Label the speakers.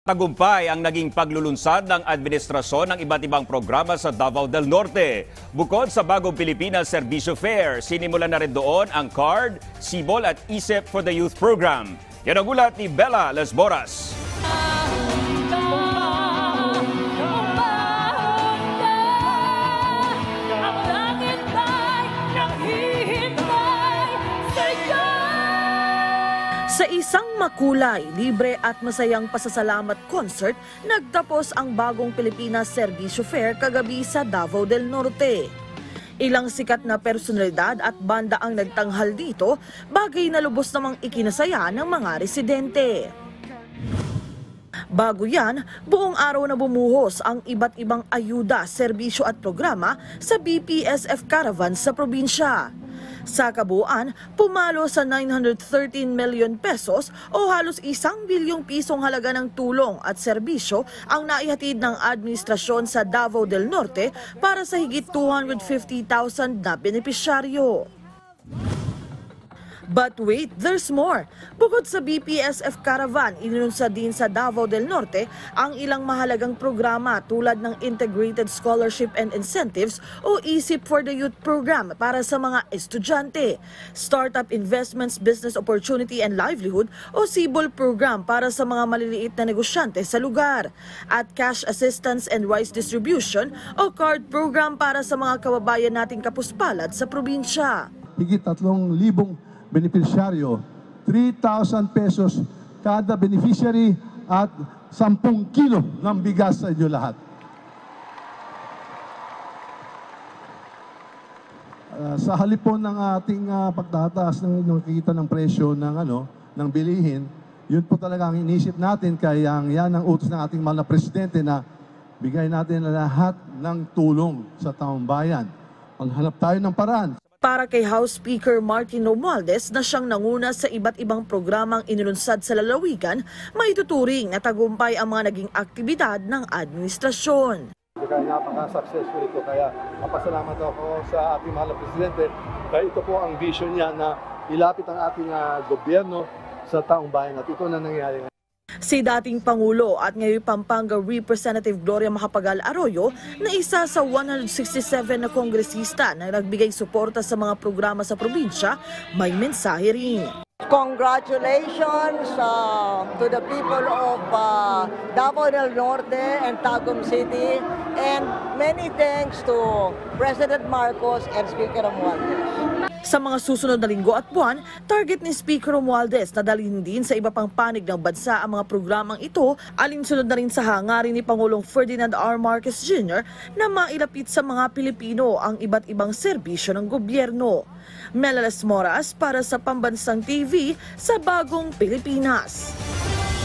Speaker 1: Tagumpay ang naging paglulunsad ng administrasyon ng iba't ibang programa sa Davao del Norte. Bukod sa Bagong Pilipinas Serbisyo Fair, sinimulan na rin doon ang CARD, Sibol at ISEP for the Youth Program. Yan ang ulat ni Bella Lesboras.
Speaker 2: Sa isang makulay, libre at masayang pasasalamat concert, nagtapos ang Bagong Pilipinas Serbisyo Fair kagabi sa Davao del Norte. Ilang sikat na personalidad at banda ang nagtanghal dito, bagay na lubos namang ikinasaya ng mga residente. Bago yan, buong araw na bumuhos ang iba't ibang ayuda, serbisyo at programa sa BPSF Caravan sa probinsya. Sa kabuuan, pumalo sa 913 million pesos o halos 1 bilyong pisong halaga ng tulong at serbisyo ang naihatid ng administrasyon sa Davao del Norte para sa higit 250,000 na benepisyaryo. But wait, there's more. Bukod sa BPSF Caravan, inilunsad din sa Davao del Norte ang ilang mahalagang programa tulad ng Integrated Scholarship and Incentives o ISIP for the Youth Program para sa mga estudyante, Startup Investments, Business Opportunity and Livelihood o SIBOL Program para sa mga maliliit na negosyante sa lugar, at Cash Assistance and Rice Distribution o CARD Program para sa mga kababayan nating kapuspalad sa probinsya.
Speaker 3: Higit 3,000 beneficiaryo, 3,000 pesos kada beneficiary at 10 kilo ng bigas sa inyo lahat. Sa halip po ng ating pagtataas ng nakikita ng presyo ng bilihin, yun po talaga ang inisip natin, kaya yan ang utos ng ating mahal na presidente na bigay natin lahat ng tulong sa taong bayan. Maghanap tayo ng paraan.
Speaker 2: Para kay House Speaker Martin Romualdez na siyang nanguna sa iba't ibang programang inilunsad sa lalawigan, maituturing na tagumpay ang mga naging aktibidad ng administrasyon.
Speaker 3: Kaya napaka-successful ito, kaya mapasalamat ako sa ating mahal na presidente. Kaya ito po ang vision niya na ilapit ang ating gobyerno sa taong bayan at ito na nangyayari.
Speaker 2: Si dating Pangulo at ngayon Pampanga Representative Gloria Macapagal Arroyo na isa sa 167 na kongresista na nagbigay suporta sa mga programa sa probinsya, may mensahe rin.
Speaker 4: Congratulations to the people of Davao del Norte and Tagum City, and many thanks to President Marcos and Speaker Romualdez.
Speaker 2: Sa mga susunod na linggo at buwan, target ni Speaker Romualdez na dalhin din sa iba pang panig ng bansa ang mga programang ito, alinsunod na rin sa hangarin ni Pangulong Ferdinand R. Marcos Jr. na mailapit sa mga Pilipino ang iba't ibang serbisyo ng gobyerno. Bella Lesboras para sa Pambansang TV sa Bagong Pilipinas.